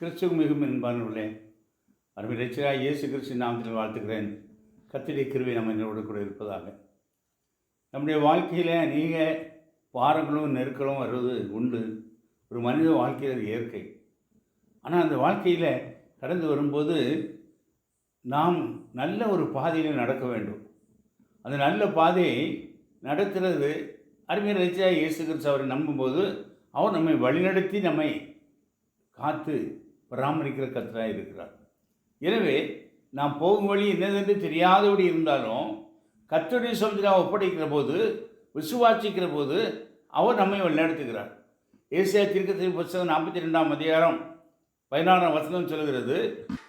கிறிஸ்துவ மிகவும் என்பானுள்ளே அருமை ரட்சகராகிய இயேசு கிறிஸ்து நாமத்தில் வாழ்த்துக்கிறேன். கர்த்தருடைய கிருபை நம்ம என்னோடு கூட இருப்பதாக. நம்முடைய வாழ்க்கையில் அநேக பாரங்களும் நெருக்களும் வருவது உண்டு. ஒரு மனித வாழ்க்கையில் அது இயற்கை. ஆனால் அந்த வாழ்க்கையில் கடந்து வரும்போது நாம் நல்ல ஒரு பாதையில் நடக்க வேண்டும். அந்த நல்ல பாதையை நடத்துறது அருமையான ரட்சகராகிய இயேசு கிறிஸ்து அவரை நம்பும்போது அவர் நம்மை வழிநடத்தி நம்மை காத்து பராமரிக்கிற கர்த்தராக இருக்கிறார். எனவே நாம் போகும் வழி என்னதென்று தெரியாதபடி இருந்தாலும் கர்த்தருடைய சமூகத்தில் ஒப்படைக்கிற போது, விசுவாசிக்கிற போது அவர் நம்மை வழிநடத்துகிறார். ஏசாயா தீர்க்கதரிசி புத்தகம் 42ஆம் அதிகாரம் 16ஆம் வசனம் சொல்கிறது,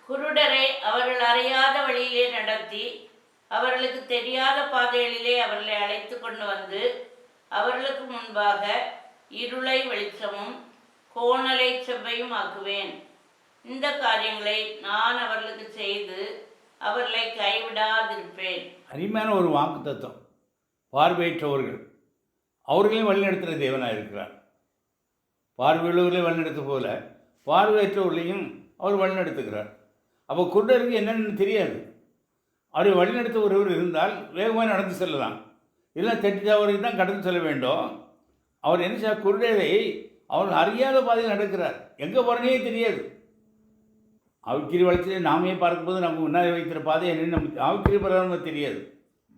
குருடரை அவர்கள் அறியாத வழியிலே நடத்தி அவர்களுக்கு தெரியாத பாதைகளிலே அவர்களை அழைத்து கொண்டு வந்து அவர்களுக்கு முன்பாக இருளை வெளிச்சமும் கோணலை செவ்வையும் ஆக்குவேன். இந்த காரியங்களை நான் அவர்களுக்கு செய்து அவர்களை கைவிடாதிருப்பேன். அருமையான ஒரு வாக்கு தத்துவம். பார்வையற்றவர்கள் அவர்களையும் வழிநடத்துகிற தேவனாக இருக்கிறார். பார்வையுள்ளவர்களையும் வழிநடத்து போல பார்வையற்றவர்களையும் அவர் வழிநடத்துகிறார். அப்போ குருடருக்கு என்னென்னு தெரியாது. அவரை வழிநடத்த ஒருவர் இருந்தால் வேகமாக நடந்து செல்லலாம். இல்லை தவறுக்கு தான் கடந்து செல்ல வேண்டும். அவர் என்ன செய்ய, குருடரை அவர் அறியாத பாதையில் நடக்கிறார். எங்கே போகிறனே தெரியாது. ஆவிக்குரிய வளர்ச்சியை நாமே பார்க்கும்போது நம்ம முன்னாடி வைக்கிற பாதை என்னென்னு நமக்கு ஆவிக்குரிய பிரகாரம் தெரியாது.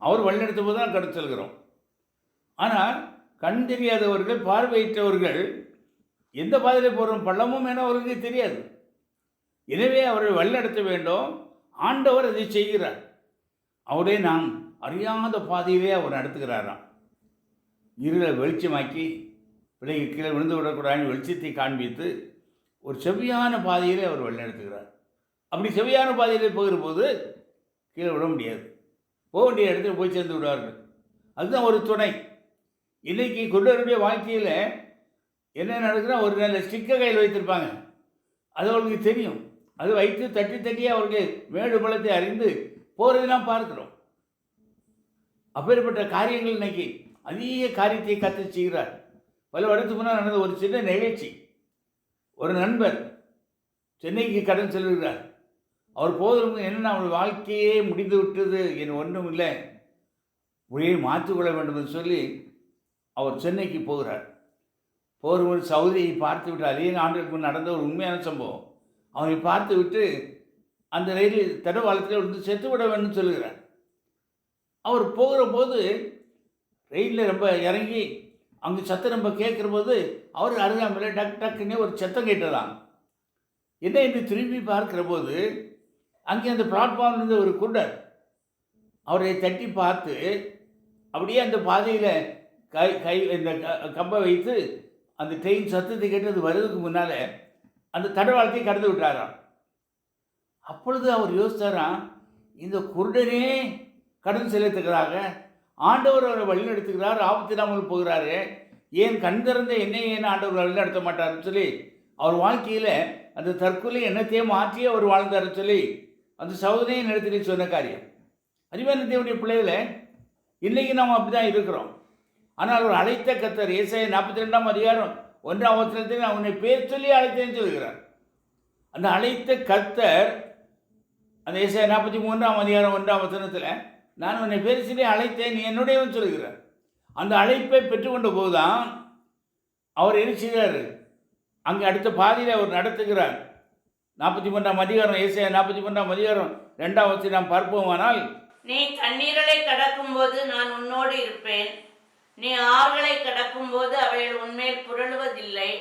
அவர் வழிநடத்தும் போது தான் கடந்து செல்கிறோம். ஆனால் கண் தெரியாதவர்கள், பார்வையற்றவர்கள் எந்த பாதையில் போகிறோம், பள்ளமும் என அவர்களுக்கு தெரியாது. எனவே அவரை வழிநடத்த வேண்டும். ஆண்டவர் அதை செய்கிறார். அவரே நாம் அறியாத பாதையிலே அவர் நடத்துகிறாராம். இருளை வெளிச்சமாக்கி பிள்ளைகள் கீழே விழுந்து விடக்கூடாது வெளிச்சத்தை காண்பித்து ஒரு செவ்வியான பாதையிலே அவர் வழிநடத்துகிறார். அப்படி செவ்வியான பாதையில் போகிற போது கீழே விட முடியாது. போக வேண்டிய இடத்துல போய் சேர்ந்து விடுவார்கள். அதுதான் ஒரு துணை. இன்றைக்கி குருடருடைய வாழ்க்கையில் என்ன நடக்குதுன்னா, ஒரு நல்ல ஸ்டிக்கை கையில் வைத்திருப்பாங்க. அது அவர்களுக்கு தெரியும். அது வைத்து தட்டி தட்டி அவர்கள் மேடு பள்ளத்தை அறிந்து போகிறதெல்லாம் பார்க்கிறோம். அப்பேற்பட்ட காரியங்கள் இன்னைக்கு அதிக காரியத்தை கற்று செய்கிறார். பல வருடத்துக்கு முன்னால் நடந்த ஒரு சின்ன நிகழ்ச்சி. ஒரு நண்பர் சென்னைக்கு கடன் செல்கிறார். அவர் போதும் என்னென்னா, அவர் வாழ்க்கையே முடிந்து விட்டது, என் ஒன்றும் இல்லை, ஒரே மாற்றிக்கொள்ள வேண்டும் என்று சொல்லி அவர் சென்னைக்கு போகிறார். போகிறவங்க சவுதியை பார்த்து விட்டு, அதே ஆண்டுகளுக்கு முன் நடந்த ஒரு உண்மையான சம்பவம். அவனை பார்த்து விட்டு அந்த ரயிலில் தடவாளத்தில் வந்து செத்து விட வேண்டும் சொல்லுகிறார். அவர் போகிற போது ரயிலில் ரொம்ப இறங்கி அங்கே சத்தம் நம்ம கேட்குற போது அவர் அருகாமையில் டக் டக்குன்னே ஒரு சத்தம் கேட்டதான். என்ன என்று திரும்பி பார்க்கிற போது அங்கே அந்த பிளாட்ஃபார்ம் இருந்த ஒரு குருடர் அவரை தட்டி பார்த்து அப்படியே அந்த பாதையில் கை இந்த கம்பை வைத்து அந்த ட்ரெயின் சத்தத்தை கேட்டு அது வருவதுக்கு முன்னால் அந்த தடவாளத்தை கடந்து விட்டாராம். அப்பொழுது அவர் யோசித்தாராம், இந்த குருடனே கடந்து செலுத்துகிறாங்க, ஆண்டவர் அவரை வழிநடத்துகிறார், ஆபத்தில்லாமல் போகிறாரு, ஏன் கண் திறந்த என்னை ஏன் ஆண்டவர் வழிநடத்த மாட்டார்னு சொல்லி அவர் வாழ்க்கையில் அந்த தற்கொலை எண்ணத்தையே மாற்றி அவர் வாழ்ந்தார் சொல்லி அந்த சகோதரியை நடத்தி சொன்ன காரியம். அறிவான தேவனுடைய பிள்ளைகளை இன்றைக்கி நாம் அப்படி தான் இருக்கிறோம். ஆனால் ஒரு அழைத்த கர்த்தர் ஏசாயா 42ஆம் அதிகாரம் 1ஆம் வசனத்தில் நான் உன்னை பேர் சொல்லி அழைத்தேன்னு சொல்கிறார். அந்த அழைத்த கர்த்தர் அந்த ஏசாயா 43ஆம் அதிகாரம் 1ஆம் வசனத்தில் நான் உன்னை பேர் சொல்லி அழைத்தேன், நீ என்னுடையவன் சொல்கிறார். அந்த அழைப்பை பெற்றுக்கொண்ட போது தான் அவர் என்ன செய்கிறார், அங்கே அடுத்த பாதையில் அவர் நடத்துகிறார். 43ஆம் அதிகாரம் ஏசாயா 43ஆம் அதிகாரம் 2ஆம் வசனத்தை நாம் பார்ப்போமானால், நீ தண்ணீர்களை கடக்கும் போது நான் உன்னோடு இருப்பேன், நீ ஆறுகளை கடக்கும் போது அவைகள் உன்மேல் புரளுவதில்லை,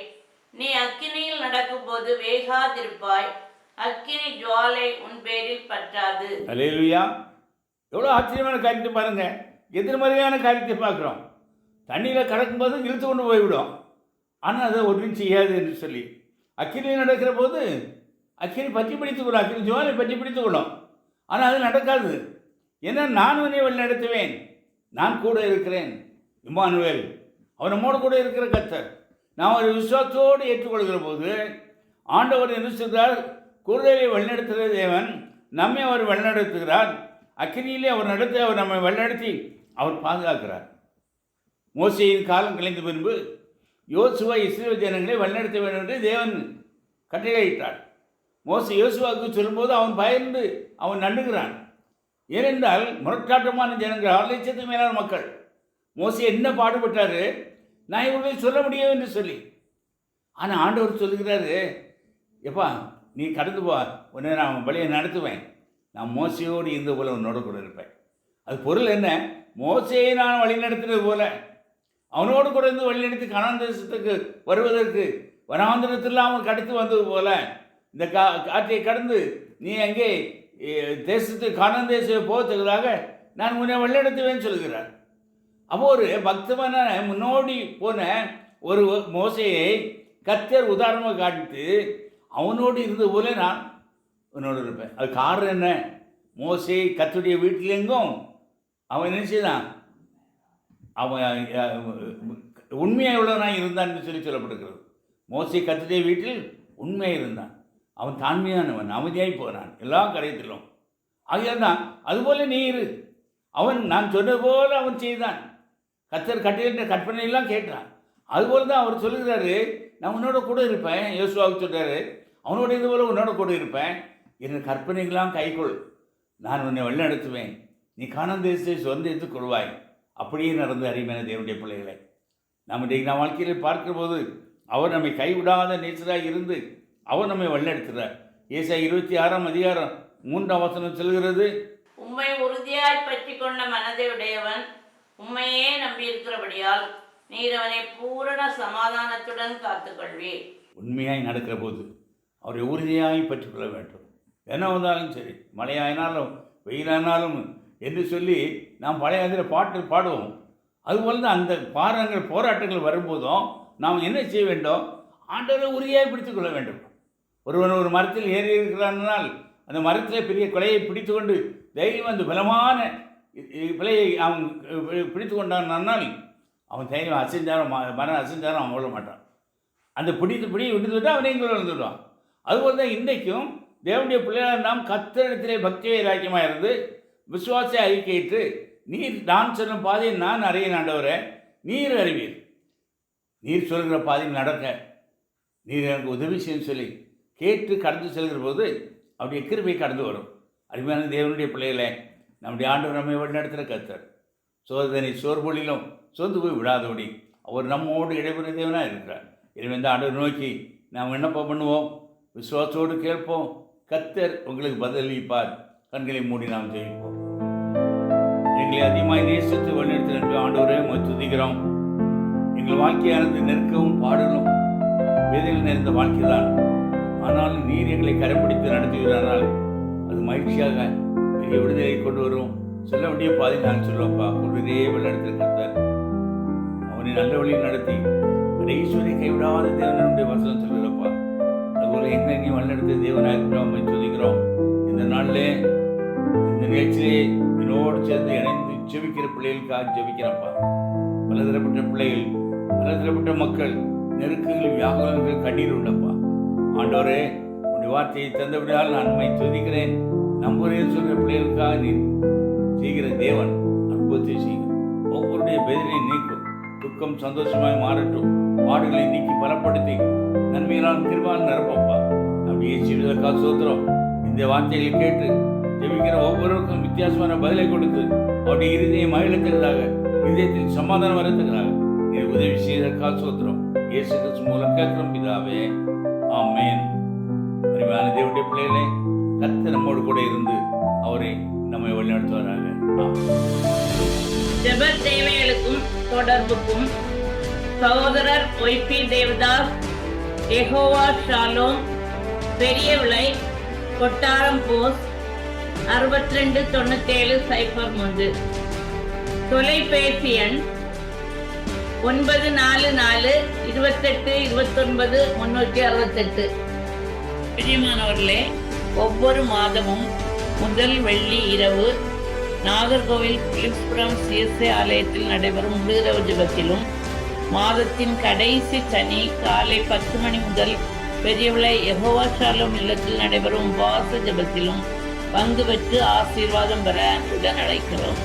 நீ அக்கினியில் நடக்கும் போது வேகாதிருப்பாய், அக்கினி ஜுவாலை உன் பேரில் பற்றாது. அல்லேலூயா! எவ்வளோ ஆச்சரியமான காரியத்தை பாருங்க. எதிர்மறையான காரியத்தை பார்க்குறோம். தண்ணியில் கடக்கும்போது இழுத்து கொண்டு போய்விடும், ஆனால் அதை ஒன்றும் செய்யாது என்று சொல்லி. அக்கினியில் நடக்கிற போது அக்கினி பற்றி பிடித்துக்கணும், அக்கினி ஜுவாலை பற்றி பிடித்துக்கணும், ஆனால் அது நடக்காது. ஏன்னா நான் உன்னை வழி நடத்துவேன், நான் கூட இருக்கிறேன். இம்மானுவேல், அவர் நம்மோடு கூட இருக்கிற கர்த்தர். நாம் ஒரு விசுவாசத்தோடு ஏற்றுக்கொள்கிற போது ஆண்டவர் என்ன சொல்கிறார், குருடரை வழிநடத்துகிற தேவன் நம்மை அவர் வழிநடத்துகிறார். அக்கினியிலே அவர் நடத்தி அவர் நம்மை வழிநடத்தி அவர் பாதுகாக்கிறார். மோசேயின் காலம் கழிந்த பின்பு யோசுவா இஸ்ரவேல் ஜனங்களை வழிநடத்த வேண்டும் என்று தேவன் கட்டளையிட்டார். மோசே யோசுவாவுக்கு சொல்லும்போது அவன் பயந்து அவன் நடுகிறான். ஏனென்றால் முரட்டாட்டமான ஜனங்கள் 6,00,000 மேலான மக்கள். மோசே என்ன பாடுபட்டாரு, நான் இவர்களை சொல்ல முடியும் என்று சொல்லி. ஆனால் ஆண்டவர் சொல்லுகிறாரு, எப்பா நீ கடந்து போ, உன்னை நான் வழியை நடத்துவேன், நான் மோசையோடு இருந்த போல உன்னோட கூட இருப்பேன். அது பொருள் என்ன, மோசையை நான் வழி நடத்தினது போல அவனோடு கூட இருந்து வழி நடத்தி கானான் தேசத்துக்கு வருவதற்கு வனாந்திரத்தில் அவன் கடத்தி வந்தது போல இந்த காற்றை கடந்து நீ அங்கே தேசத்துக்கு கானான் தேசத்தை போகிறதுக்காக நான் உன்னை வழிநடத்துவேன்னு சொல்கிறார். அப்போ ஒரு பக்தமான முன்னோடி போன ஒரு மோசையை கர்த்தர் உதாரணமாக காட்டிட்டு அவனோடு இருந்தது போல நான் உன்னோடு இருப்பேன். அது காரணம் என்ன, மோசே கர்த்தருடைய வீட்டிலேங்கும் அவன் என்ன செய்தான், அவன் உண்மையாக உள்ளவனாக இருந்தான் என்று சொல்லப்படுகிறது. மோசே கர்த்தருடைய வீட்டில் உண்மையாக இருந்தான், அவன் தாண்மையானவன், அமைதியாகி போனான் எல்லா காரியத்திலும். ஆகையால் தான் அதுபோல் நீ இரு. அவன் நான் சொன்னது போல் அவன் செய்தான், கர்த்தர் கட்டிட கற்பனையெல்லாம் கேட்டான். அதுபோல் தான் அவர் சொல்லுகிறாரு, நான் உன்னோட கூட இருப்பேன். யோசுவாவுக்கு சொல்கிறாரு, அவனோட இது போல் உன்னோட கூட இருப்பேன், என் கற்பனைகளாம் கைக்கொள், நான் உன்னை வழி நடத்துவேன், நீ கானான் தேசத்தை சொந்தத்துக் கொள்வாய். அப்படியே நடந்து அருமையான தேவனுடைய பிள்ளைகளை நாம் இன்றைக்கு வாழ்க்கையில் பார்க்கிற போது அவர் நம்மை கைவிடாத நேசராக இருந்து அவர் நம்மை வழிநடத்துகிறார். ஏசாயா 26:3 சொல்கிறது, உம்மை உறுதியாய் பற்றி கொண்ட மனதை உடையவன் உம்மையே நம்பியிருக்கிறபடியால் நீர் அவனை பூரண சமாதானத்துடன் காத்துக்கொள்வீர். உண்மையாய் நடக்கிற போது அவரை உறுதியாய் பற்றிக்கொள்ள வேண்டும். என்ன வந்தாலும் சரி, மழையாயினாலும் வெயிலானாலும் என்று சொல்லி நாம் பழைய அதில் பாட்டு பாடுவோம். அதுபோல் தான் அந்த போராட்டங்கள் வரும்போதும் நாம் என்ன செய்ய வேண்டும், ஆண்டவரை உறுதியாய் பிடித்து கொள்ள வேண்டும். ஒருவன் ஒரு மரத்தில் ஏறி இருக்கிறானால் அந்த மரத்தில் பெரிய கொலையை பிடித்து கொண்டு தைரியம் அந்த பலமான பிழையை அவன் பிடித்து கொண்டானால் அவன் தைரியம் அசைஞ்சாலும் மரம் அசைஞ்சாலும் அவன் விட மாட்டான். அந்த பிடியை விட்டுவிட்டால் அவனை எங்கே விழுந்துவிடுவான். அதுபோல் தான் இன்றைக்கும் தேவனுடைய பிள்ளைகளால் நாம் கர்த்தரிடத்திலே பக்தி வைராக்கியமாக இருந்து விசுவாச அறிக்கையிட்டு, நீர் நான் சொல்லும் பாதையை நான் அறிய ஆண்டவரே, நீர் அறிவீர், நீர் சொல்கிற பாதையில் நடக்க நீர் எனக்கு உதவி செய்ய சொல்லி கேட்டு கடந்து செல்கிற போது அவருடைய கிருபை கடந்து வரும். அருமையான தேவனுடைய பிள்ளைகளை நம்முடைய ஆண்டவர் நம்மை வழிநடத்துகிற கர்த்தர். சோதனை சோர்வொழிலும் சோர்ந்து போய் விடாதபடி அவர் நம்மோடு இடைபெற தேவனாக இருக்கிறார். எனவே இந்த ஆண்டவர் நோக்கி நாம் விண்ணப்பம் பண்ணுவோம், விசுவாசத்தோடு கேட்போம், கர்த்தர் உங்களுக்கு பதிலளிப்பார். கண்களை மூடி நாம் ஜெயிப்போம். எங்களை அதிகமாக நேசித்து வழிநடத்த ஆண்டவரே துதிக்கிறோம். எங்கள் வாழ்க்கையானது நெருக்கவும் பாடலும் வேதையில் நிறைந்த வாழ்க்கை தான். ஆனாலும் நீர் எங்களை கரைப்பிடித்து நடத்துகிறானால் அது மகிழ்ச்சியாக பெரிய விடுதலை கொண்டு வரும். சொல்ல வேண்டிய பாதை நான் சொல்லுவேன்ப்பா, கொள்வதே வழிநடத்த கர்த்தர் அவனை நல்ல வழியில் நடத்தி ஈஸ்வரை கைவிடாத தேவனுடைய வசனம் சொல்லுறப்பா. அதுபோல எங்களை நீ வழிநடத்த தேவனாக சொல்லிக்கிறோம். இந்த நாளிலே இந்த நிகழ்ச்சியிலே என்னோடு சேர்ந்து இணைந்து ஜெபிக்கிற பிள்ளைகளுக்காக ஜெபிக்கிறப்பா. பலதரப்பட்ட பிள்ளைகள், பலதரப்பட்ட மக்கள், நெருக்கங்கள், வியாபாரங்கள், கண்ணீர் உள்ளப்பா. ஆண்டவரே, உன்னுடைய வார்த்தையை தந்தபடியால் நான் உண்மை துதிக்கிறேன். நம்புறேன்னு சொல்கிற பிள்ளைகளுக்காக நீ செய்கிற தேவன் அற்புதத்தை செய்யும். ஒவ்வொருடைய பெயரை நீக்கும், துக்கம் சந்தோஷமாய் மாறட்டும், பாடுகளை நீக்கி பலப்படுத்தி நன்மையினால் கிருபால் நிரப்பப்பா. அப்படியே செய்வதற்காக சோத்திரம். இந்த வார்த்தைகளை கேட்டு ஜெபிக்கிற ஒவ்வொருவருக்கும் வித்தியாசமான பதிலை கொடுத்து அவருடைய இருதயை மகிழத்தக்கதாக, இதயத்தில் சமாதானம் வரத்தக்கதாக நீ உதவி செய்வதற்காக சோத்திரம். இயேசு கிறிஸ்து மூலம் கேட்கிறோம் பிதாவே, ஆமென். அருமையான தேவனுடைய பிள்ளைகளே, கர்த்தர் நம்மோடு கூட இருந்து அவரை நம்மை வழிநடத்துவாராக. ஜெப தேவைகளுக்கும் தொடர்புக்கும் சகோதரர் ஒய்பி தேவதாஸ், யெகோவா ஷாலோம், பெரிய விளை, கொட்டாரம் போஸ்ட் 629703. தொலைபேசி எண் 9442829368. பிரியமானவர்களே, ஒவ்வொரு மாதமும் முதல் வெள்ளி இரவு நாகர்கோவில் பிலிப்ஸ்புரம் சிஎஸ்ஐ ஆலயத்தில் நடைபெறும் முழுஇரவு ஜெபத்திலும், மாதத்தின் கடைசி சனி காலை 10 மணி முதல் பெரியவிளை யெகோவா ஷாலோம் இல்லத்தில் நடைபெறும் உபவாச ஜெபத்திலும் பங்கு பெற்று ஆசீர்வாதம் பெற அன்புடன் அழைக்கிறோம்.